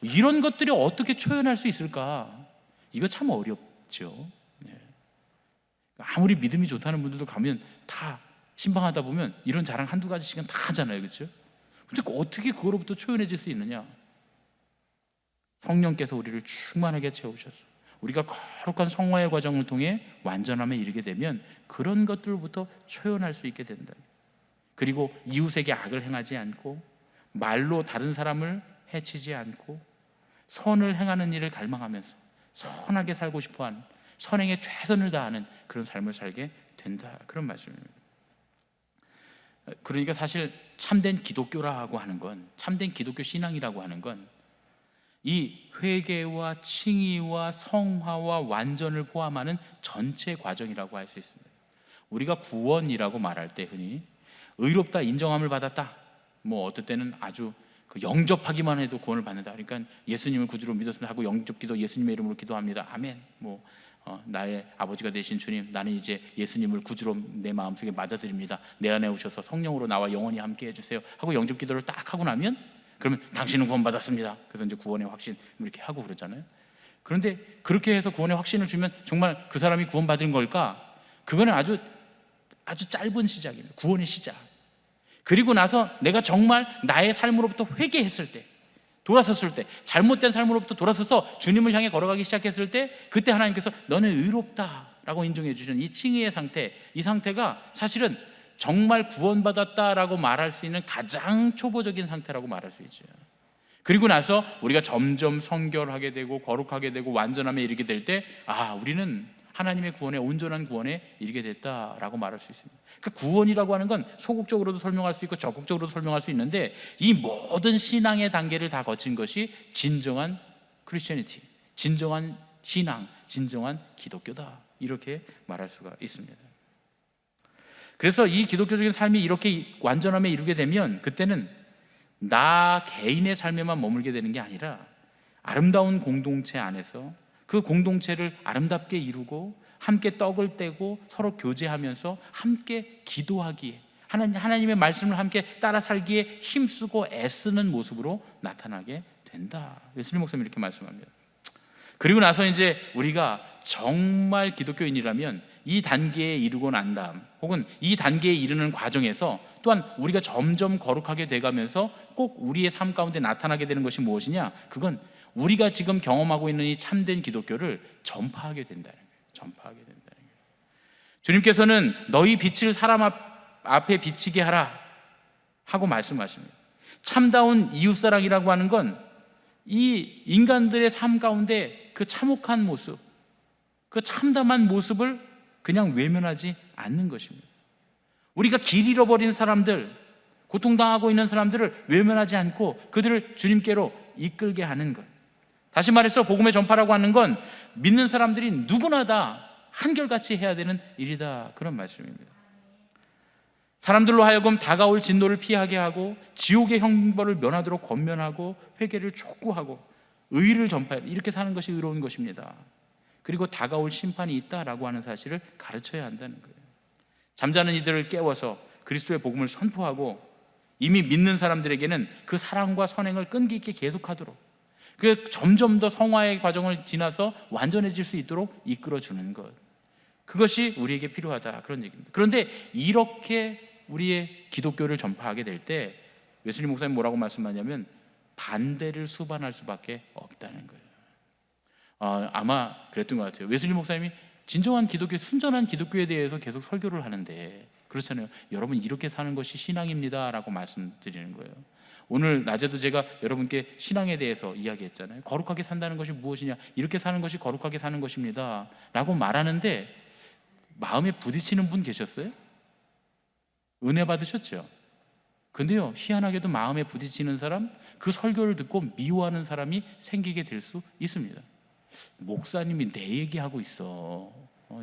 이런 것들이 어떻게 초연할 수 있을까? 이거 참 어렵죠. 아무리 믿음이 좋다는 분들도 가면 다 신방하다 보면 이런 자랑 한두 가지씩은 다 하잖아요, 그렇죠? 근데 어떻게 그거로부터 초연해질 수 있느냐? 성령께서 우리를 충만하게 채우셔서 우리가 거룩한 성화의 과정을 통해 완전함에 이르게 되면 그런 것들로부터 초연할 수 있게 된다. 그리고 이웃에게 악을 행하지 않고, 말로 다른 사람을 해치지 않고, 선을 행하는 일을 갈망하면서 선하게 살고 싶어하는, 선행에 최선을 다하는 그런 삶을 살게 된다, 그런 말씀입니다. 그러니까 사실 참된 기독교라고 하는 건, 참된 기독교 신앙이라고 하는 건 이 회개와 칭의와 성화와 완전을 포함하는 전체 과정이라고 할 수 있습니다. 우리가 구원이라고 말할 때 흔히 의롭다, 인정함을 받았다, 뭐 어떨 때는 아주 영접하기만 해도 구원을 받는다, 그러니까 예수님을 구주로 믿었습니다 하고 영접기도 예수님의 이름으로 기도합니다, 아멘. 뭐 나의 아버지가 되신 주님, 나는 이제 예수님을 구주로 내 마음속에 맞아들입니다, 내 안에 오셔서 성령으로 나와 영원히 함께 해주세요 하고 영접 기도를 딱 하고 나면, 그러면 당신은 구원받았습니다. 그래서 이제 구원의 확신 이렇게 하고 그러잖아요. 그런데 그렇게 해서 구원의 확신을 주면 정말 그 사람이 구원받은 걸까? 그거는 아주 짧은 시작입니다. 구원의 시작. 그리고 나서 내가 정말 나의 삶으로부터 회개했을 때, 돌아섰을 때, 잘못된 삶으로부터 돌아서서 주님을 향해 걸어가기 시작했을 때, 그때 하나님께서 너는 의롭다라고 인정해 주시는 이 칭의의 상태, 이 상태가 사실은 정말 구원받았다라고 말할 수 있는 가장 초보적인 상태라고 말할 수 있죠. 그리고 나서 우리가 점점 성결하게 되고 거룩하게 되고 완전함에 이르게 될 때, 우리는 하나님의 구원에, 온전한 구원에 이르게 됐다라고 말할 수 있습니다. 그러니까 구원이라고 하는 건 소극적으로도 설명할 수 있고 적극적으로도 설명할 수 있는데, 이 모든 신앙의 단계를 다 거친 것이 진정한 크리스천이티, 진정한 신앙, 진정한 기독교다, 이렇게 말할 수가 있습니다. 그래서 이 기독교적인 삶이 이렇게 완전함에 이르게 되면, 그때는 나 개인의 삶에만 머물게 되는 게 아니라 아름다운 공동체 안에서 그 공동체를 아름답게 이루고 함께 떡을 떼고 서로 교제하면서 함께 기도하기에, 하나님의 말씀을 함께 따라 살기에 힘쓰고 애쓰는 모습으로 나타나게 된다, 예수님 목사님이 이렇게 말씀합니다. 그리고 나서 이제 우리가 정말 기독교인이라면 이 단계에 이르고 난 다음, 혹은 이 단계에 이르는 과정에서 또한 우리가 점점 거룩하게 돼가면서 꼭 우리의 삶 가운데 나타나게 되는 것이 무엇이냐? 그건 우리가 지금 경험하고 있는 이 참된 기독교를 전파하게 된다는 거예요. 전파하게 된다는 거예요. 주님께서는 너희 빛을 사람 앞에 비치게 하라 하고 말씀하십니다. 참다운 이웃사랑이라고 하는 건 이 인간들의 삶 가운데 그 참혹한 모습, 그 참담한 모습을 그냥 외면하지 않는 것입니다. 우리가 길 잃어버린 사람들, 고통당하고 있는 사람들을 외면하지 않고 그들을 주님께로 이끌게 하는 것. 다시 말해서 복음의 전파라고 하는 건 믿는 사람들이 누구나 다 한결같이 해야 되는 일이다, 그런 말씀입니다. 사람들로 하여금 다가올 진노를 피하게 하고 지옥의 형벌을 면하도록 권면하고 회개를 촉구하고 의를 전파해, 이렇게 사는 것이 의로운 것입니다. 그리고 다가올 심판이 있다라고 하는 사실을 가르쳐야 한다는 거예요. 잠자는 이들을 깨워서 그리스도의 복음을 선포하고 이미 믿는 사람들에게는 그 사랑과 선행을 끈기 있게 계속하도록, 그 점점 더 성화의 과정을 지나서 완전해질 수 있도록 이끌어주는 것, 그것이 우리에게 필요하다, 그런 얘기입니다. 그런데 이렇게 우리의 기독교를 전파하게 될 때 예수님 목사님 뭐라고 말씀하냐면, 반대를 수반할 수밖에 없다는 거예요. 아마 그랬던 것 같아요. 웨슬리 목사님이 진정한 기독교, 순전한 기독교에 대해서 계속 설교를 하는데, 그렇잖아요. 여러분, 이렇게 사는 것이 신앙입니다 라고 말씀드리는 거예요. 오늘 낮에도 제가 여러분께 신앙에 대해서 이야기했잖아요. 거룩하게 산다는 것이 무엇이냐, 이렇게 사는 것이 거룩하게 사는 것입니다 라고 말하는데, 마음에 부딪히는 분 계셨어요? 은혜 받으셨죠? 근데요, 희한하게도 마음에 부딪히는 사람, 그 설교를 듣고 미워하는 사람이 생기게 될 수 있습니다. 목사님이 내 얘기하고 있어.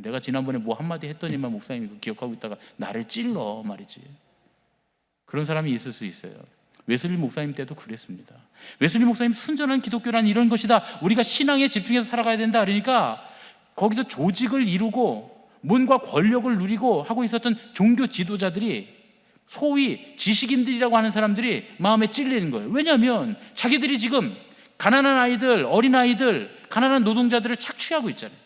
내가 지난번에 뭐 한마디 했더니만 목사님이 기억하고 있다가 나를 찔러 말이지. 그런 사람이 있을 수 있어요. 웨슬리 목사님 때도 그랬습니다. 웨슬리 목사님, 순전한 기독교란 이런 것이다, 우리가 신앙에 집중해서 살아가야 된다 그러니까 거기서 조직을 이루고 뭔가 권력을 누리고 하고 있었던 종교 지도자들이, 소위 지식인들이라고 하는 사람들이 마음에 찔리는 거예요. 왜냐하면 자기들이 지금 가난한 아이들, 어린아이들, 가난한 노동자들을 착취하고 있잖아요.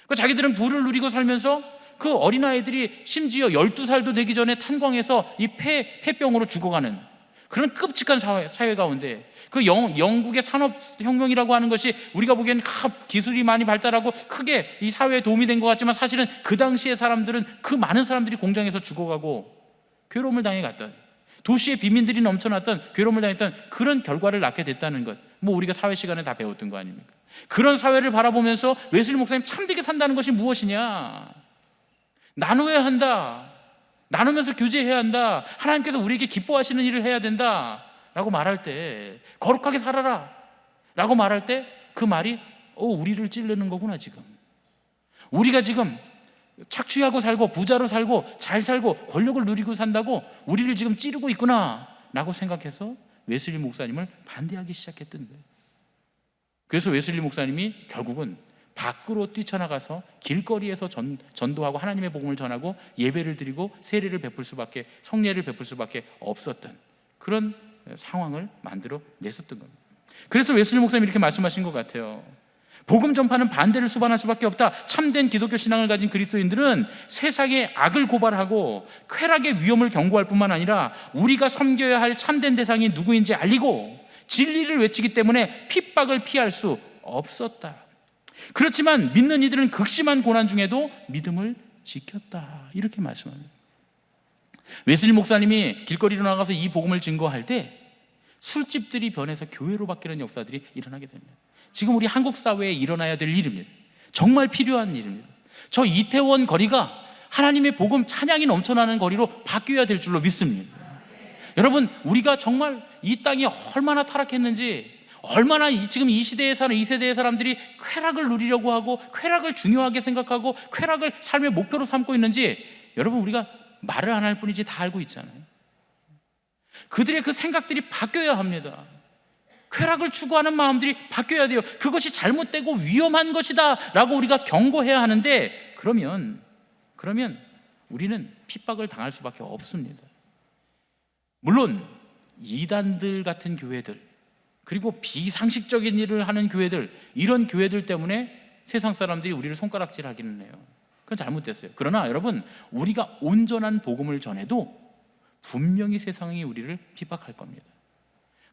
그러니까 자기들은 부를 누리고 살면서 그 어린아이들이 심지어 12살도 되기 전에 탄광에서 이 폐병으로 죽어가는 그런 끔찍한 사회 가운데, 그 영국의 산업혁명이라고 하는 것이 우리가 보기에는 기술이 많이 발달하고 크게 이 사회에 도움이 된 것 같지만, 사실은 그 당시의 사람들은, 그 많은 사람들이 공장에서 죽어가고 괴로움을 당해갔던, 도시의 비민들이 넘쳐났던, 괴로움을 당했던 그런 결과를 낳게 됐다는 것, 뭐 우리가 사회 시간에 다 배웠던 거 아닙니까? 그런 사회를 바라보면서 웨슬리 목사님, 참되게 산다는 것이 무엇이냐, 나누어야 한다, 나누면서 교제해야 한다, 하나님께서 우리에게 기뻐하시는 일을 해야 된다 라고 말할 때, 거룩하게 살아라 라고 말할 때, 그 말이 우리를 찌르는 거구나. 지금 우리가 지금 착취하고 살고 부자로 살고 잘 살고 권력을 누리고 산다고 우리를 지금 찌르고 있구나 라고 생각해서 웨슬리 목사님을 반대하기 시작했던 거예요. 그래서 웨슬리 목사님이 결국은 밖으로 뛰쳐나가서 길거리에서 전도하고 하나님의 복음을 전하고 예배를 드리고 세례를 베풀 수밖에, 성례를 베풀 수밖에 없었던 그런 상황을 만들어 냈었던 겁니다. 그래서 웨슬리 목사님이 이렇게 말씀하신 것 같아요. 복음 전파는 반대를 수반할 수밖에 없다. 참된 기독교 신앙을 가진 그리스도인들은 세상의 악을 고발하고 쾌락의 위험을 경고할 뿐만 아니라 우리가 섬겨야 할 참된 대상이 누구인지 알리고 진리를 외치기 때문에 핍박을 피할 수 없었다. 그렇지만 믿는 이들은 극심한 고난 중에도 믿음을 지켰다. 이렇게 말씀합니다. 웨슬리 목사님이 길거리로 나가서 이 복음을 증거할 때 술집들이 변해서 교회로 바뀌는 역사들이 일어나게 됩니다. 지금 우리 한국 사회에 일어나야 될 일입니다. 정말 필요한 일입니다. 저 이태원 거리가 하나님의 복음 찬양이 넘쳐나는 거리로 바뀌어야 될 줄로 믿습니다. 여러분, 우리가 정말 이 땅이 얼마나 타락했는지, 얼마나 지금 이 시대에 사는 이 세대의 사람들이 쾌락을 누리려고 하고 쾌락을 중요하게 생각하고 쾌락을 삶의 목표로 삼고 있는지 여러분, 우리가 말을 안 할 뿐이지 다 알고 있잖아요. 그들의 그 생각들이 바뀌어야 합니다. 쾌락을 추구하는 마음들이 바뀌어야 돼요. 그것이 잘못되고 위험한 것이다 라고 우리가 경고해야 하는데, 그러면 우리는 핍박을 당할 수밖에 없습니다. 물론 이단들 같은 교회들, 그리고 비상식적인 일을 하는 교회들, 이런 교회들 때문에 세상 사람들이 우리를 손가락질하기는 해요. 그건 잘못됐어요. 그러나 여러분, 우리가 온전한 복음을 전해도 분명히 세상이 우리를 핍박할 겁니다.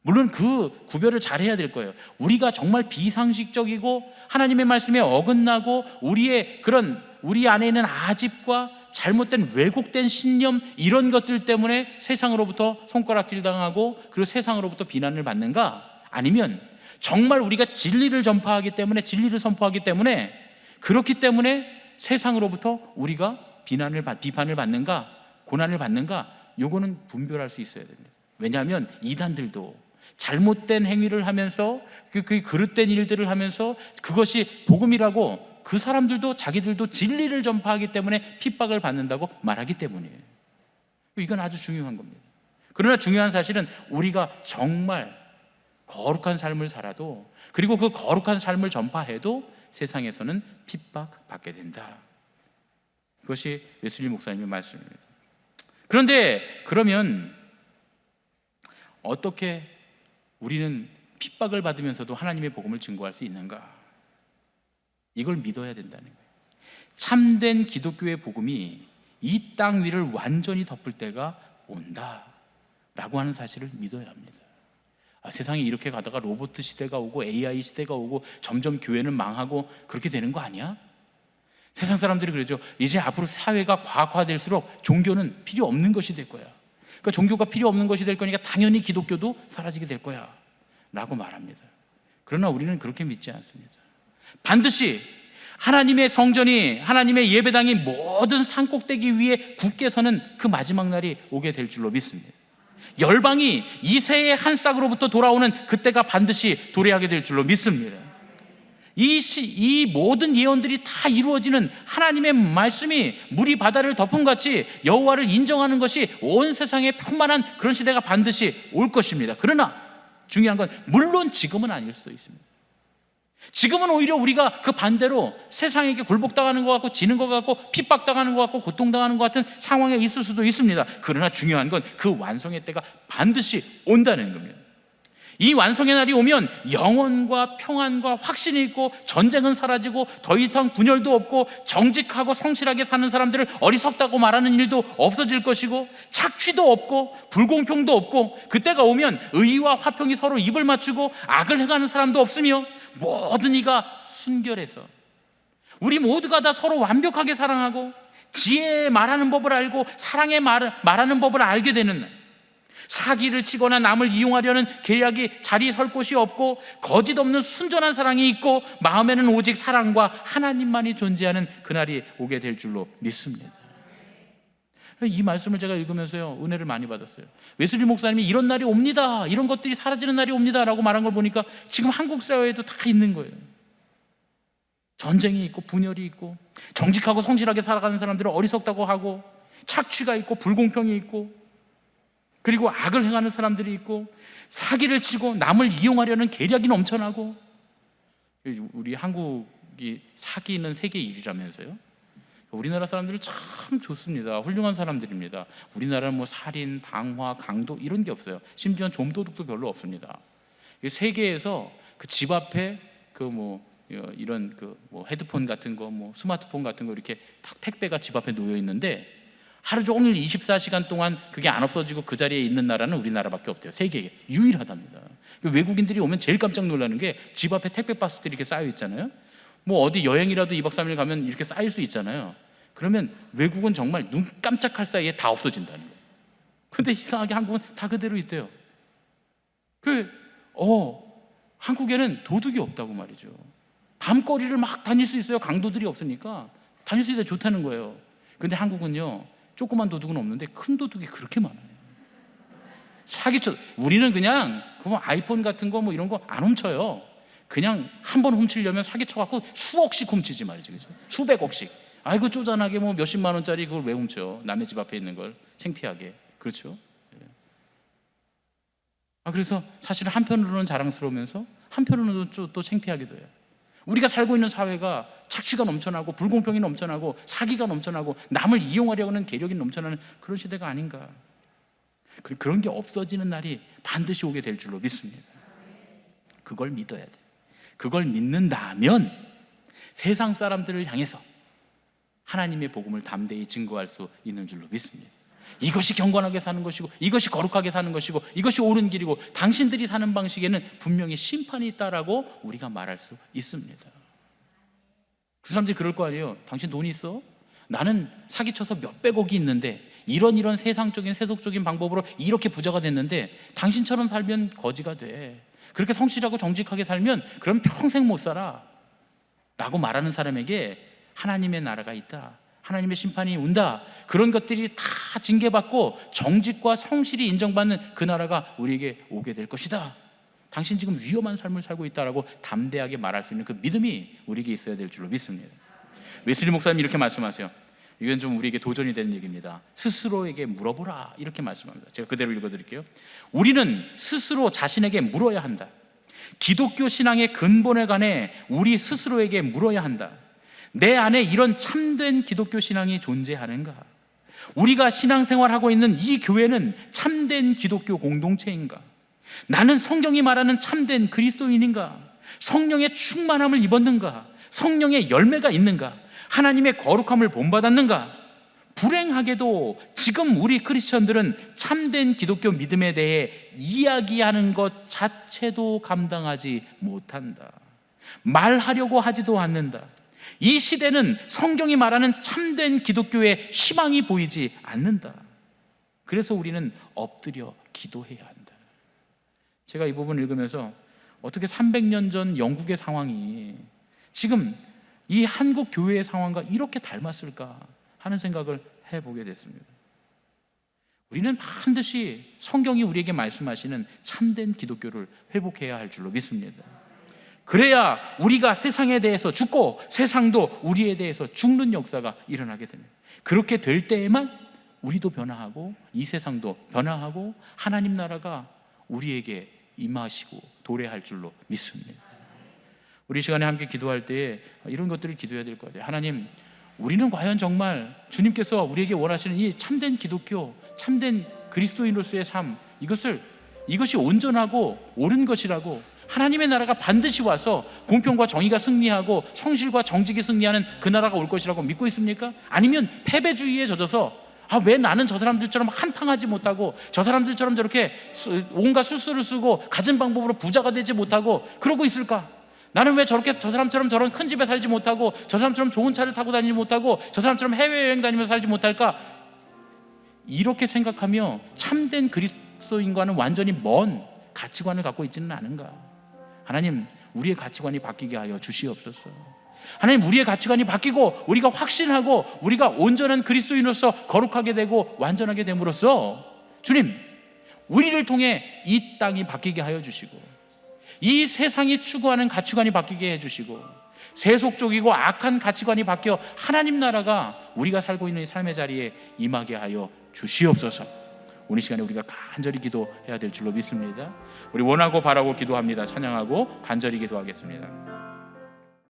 물론 그 구별을 잘 해야 될 거예요. 우리가 정말 비상식적이고 하나님의 말씀에 어긋나고 우리 안에 있는 아집과 잘못된 왜곡된 신념, 이런 것들 때문에 세상으로부터 손가락질 당하고 그리고 세상으로부터 비난을 받는가? 아니면 정말 우리가 진리를 전파하기 때문에, 진리를 선포하기 때문에, 그렇기 때문에 세상으로부터 우리가 비판을 받는가, 고난을 받는가? 요거는 분별할 수 있어야 됩니다. 왜냐하면 이단들도 잘못된 행위를 하면서 그 그릇된 일들을 하면서 그것이 복음이라고 그 사람들도 자기들도 진리를 전파하기 때문에 핍박을 받는다고 말하기 때문이에요. 이건 아주 중요한 겁니다. 그러나 중요한 사실은 우리가 정말 거룩한 삶을 살아도, 그리고 그 거룩한 삶을 전파해도 세상에서는 핍박받게 된다. 그것이 웨슬리 목사님의 말씀입니다. 그런데 그러면 어떻게 우리는 핍박을 받으면서도 하나님의 복음을 증거할 수 있는가? 이걸 믿어야 된다는 거예요. 참된 기독교의 복음이 이 땅 위를 완전히 덮을 때가 온다 라고 하는 사실을 믿어야 합니다. 세상이 이렇게 가다가 로봇 시대가 오고 AI 시대가 오고 점점 교회는 망하고 그렇게 되는 거 아니야? 세상 사람들이 그러죠. 이제 앞으로 사회가 과학화될수록 종교는 필요 없는 것이 될 거야. 그러니까 종교가 필요 없는 것이 될 거니까 당연히 기독교도 사라지게 될 거야 라고 말합니다. 그러나 우리는 그렇게 믿지 않습니다. 반드시 하나님의 성전이, 하나님의 예배당이 모든 산꼭대기 위에 굳게 서는 그 마지막 날이 오게 될 줄로 믿습니다. 열방이 이새의 한 싹으로부터 돌아오는 그때가 반드시 도래하게 될 줄로 믿습니다. 이 모든 예언들이 다 이루어지는 하나님의 말씀이 물이 바다를 덮음같이 여호와를 인정하는 것이 온 세상에 평만한 그런 시대가 반드시 올 것입니다. 그러나 중요한 건 물론 지금은 아닐 수도 있습니다. 지금은 오히려 우리가 그 반대로 세상에게 굴복당하는 것 같고 지는 것 같고 핍박당하는 것 같고 고통당하는 것 같은 상황에 있을 수도 있습니다. 그러나 중요한 건 그 완성의 때가 반드시 온다는 겁니다. 이 완성의 날이 오면 영원과 평안과 확신이 있고 전쟁은 사라지고 더 이상 분열도 없고 정직하고 성실하게 사는 사람들을 어리석다고 말하는 일도 없어질 것이고 착취도 없고 불공평도 없고 그때가 오면 의와 화평이 서로 입을 맞추고 악을 행하는 사람도 없으며 모든 이가 순결해서 우리 모두가 다 서로 완벽하게 사랑하고 지혜의 말하는 법을 알고 사랑의 말하는 법을 알게 되는 날, 사기를 치거나 남을 이용하려는 계략이 자리 설 곳이 없고 거짓 없는 순전한 사랑이 있고 마음에는 오직 사랑과 하나님만이 존재하는 그날이 오게 될 줄로 믿습니다. 이 말씀을 제가 읽으면서요 은혜를 많이 받았어요. 웨슬리 목사님이 이런 날이 옵니다, 이런 것들이 사라지는 날이 옵니다 라고 말한 걸 보니까 지금 한국 사회에도 다 있는 거예요. 전쟁이 있고 분열이 있고 정직하고 성실하게 살아가는 사람들은 어리석다고 하고 착취가 있고 불공평이 있고 그리고 악을 행하는 사람들이 있고 사기를 치고 남을 이용하려는 계략이 넘쳐나고, 우리 한국이 사기는 세계 1위라면서요. 우리나라 사람들은 참 좋습니다. 훌륭한 사람들입니다. 우리나라는 뭐 살인, 방화, 강도 이런 게 없어요. 심지어 좀도둑도 별로 없습니다. 세계에서 그 집 앞에 그 뭐 이런 그 뭐 헤드폰 같은 거, 뭐 스마트폰 같은 거 이렇게 탁 택배가 집 앞에 놓여 있는데 하루 종일 24시간 동안 그게 안 없어지고 그 자리에 있는 나라는 우리나라밖에 없대요. 세계에 유일하답니다. 외국인들이 오면 제일 깜짝 놀라는 게 집 앞에 택배 박스들이 이렇게 쌓여 있잖아요. 뭐 어디 여행이라도 2박 3일 가면 이렇게 쌓일 수 있잖아요. 그러면 외국은 정말 눈 깜짝할 사이에 다 없어진다는 거예요. 근데 이상하게 한국은 다 그대로 있대요. 한국에는 도둑이 없다고 말이죠. 밤거리를 막 다닐 수 있어요. 강도들이 없으니까 다닐 수 있다 좋다는 거예요. 근데 한국은요 조그만 도둑은 없는데 큰 도둑이 그렇게 많아요. 사기쳐. 우리는 그냥 아이폰 같은 거 뭐 이런 거 안 훔쳐요. 그냥 한 번 훔치려면 사기쳐갖고 수억씩 훔치지 말이죠. 그죠? 수백억씩. 아이고 쪼잔하게 뭐 몇십만 원짜리 그걸 왜 훔쳐? 남의 집 앞에 있는 걸 창피하게. 그렇죠? 그래서 사실은 한편으로는 자랑스러우면서 한편으로는 또 창피하기도 해요. 우리가 살고 있는 사회가 착취가 넘쳐나고 불공평이 넘쳐나고 사기가 넘쳐나고 남을 이용하려고 하는 계력이 넘쳐나는 그런 시대가 아닌가. 그런 게 없어지는 날이 반드시 오게 될 줄로 믿습니다. 그걸 믿어야 돼. 그걸 믿는다면 세상 사람들을 향해서 하나님의 복음을 담대히 증거할 수 있는 줄로 믿습니다. 이것이 경건하게 사는 것이고 이것이 거룩하게 사는 것이고 이것이 옳은 길이고 당신들이 사는 방식에는 분명히 심판이 있다라고 우리가 말할 수 있습니다. 그 사람들이 그럴 거 아니에요. 당신 돈이 있어? 나는 사기쳐서 몇백억이 있는데 이런 세상적인 세속적인 방법으로 이렇게 부자가 됐는데 당신처럼 살면 거지가 돼. 그렇게 성실하고 정직하게 살면 그럼 평생 못 살아 라고 말하는 사람에게 하나님의 나라가 있다, 하나님의 심판이 온다, 그런 것들이 다 징계받고 정직과 성실이 인정받는 그 나라가 우리에게 오게 될 것이다. 당신 지금 위험한 삶을 살고 있다라고 담대하게 말할 수 있는 그 믿음이 우리에게 있어야 될 줄로 믿습니다. 웨슬리 목사님이 이렇게 말씀하세요. 이건 좀 우리에게 도전이 되는 얘기입니다. 스스로에게 물어보라 이렇게 말씀합니다. 제가 그대로 읽어드릴게요. 우리는 스스로 자신에게 물어야 한다. 기독교 신앙의 근본에 관해 우리 스스로에게 물어야 한다. 내 안에 이런 참된 기독교 신앙이 존재하는가? 우리가 신앙생활하고 있는 이 교회는 참된 기독교 공동체인가? 나는 성경이 말하는 참된 그리스도인인가? 성령의 충만함을 입었는가? 성령의 열매가 있는가? 하나님의 거룩함을 본받았는가? 불행하게도 지금 우리 크리스천들은 참된 기독교 믿음에 대해 이야기하는 것 자체도 감당하지 못한다. 말하려고 하지도 않는다. 이 시대는 성경이 말하는 참된 기독교의 희망이 보이지 않는다. 그래서 우리는 엎드려 기도해야 한다. 제가 이 부분을 읽으면서 어떻게 300년 전 영국의 상황이 지금 이 한국 교회의 상황과 이렇게 닮았을까 하는 생각을 해보게 됐습니다. 우리는 반드시 성경이 우리에게 말씀하시는 참된 기독교를 회복해야 할 줄로 믿습니다. 그래야 우리가 세상에 대해서 죽고 세상도 우리에 대해서 죽는 역사가 일어나게 됩니다. 그렇게 될 때에만 우리도 변화하고 이 세상도 변화하고 하나님 나라가 우리에게 임하시고 도래할 줄로 믿습니다. 우리 시간에 함께 기도할 때에 이런 것들을 기도해야 될 것 같아요. 하나님, 우리는 과연 정말 주님께서 우리에게 원하시는 이 참된 기독교, 참된 그리스도인으로서의 삶, 이것이 온전하고 옳은 것이라고, 하나님의 나라가 반드시 와서 공평과 정의가 승리하고 성실과 정직이 승리하는 그 나라가 올 것이라고 믿고 있습니까? 아니면 패배주의에 젖어서 왜 나는 저 사람들처럼 한탕하지 못하고 저 사람들처럼 저렇게 온갖 술수를 쓰고 가진 방법으로 부자가 되지 못하고 그러고 있을까? 나는 왜 저렇게 저 사람처럼 저런 큰 집에 살지 못하고 저 사람처럼 좋은 차를 타고 다니지 못하고 저 사람처럼 해외여행 다니면서 살지 못할까? 이렇게 생각하며 참된 그리스도인과는 완전히 먼 가치관을 갖고 있지는 않은가? 하나님, 우리의 가치관이 바뀌게 하여 주시옵소서. 하나님, 우리의 가치관이 바뀌고 우리가 확신하고 우리가 온전한 그리스도인으로서 거룩하게 되고 완전하게 됨으로써 주님, 우리를 통해 이 땅이 바뀌게 하여 주시고 이 세상이 추구하는 가치관이 바뀌게 해주시고 세속적이고 악한 가치관이 바뀌어 하나님 나라가 우리가 살고 있는 이 삶의 자리에 임하게 하여 주시옵소서. 오늘 시간에 우리가 간절히 기도해야 될 줄로 믿습니다. 우리 원하고 바라고 기도합니다. 찬양하고 간절히 기도하겠습니다.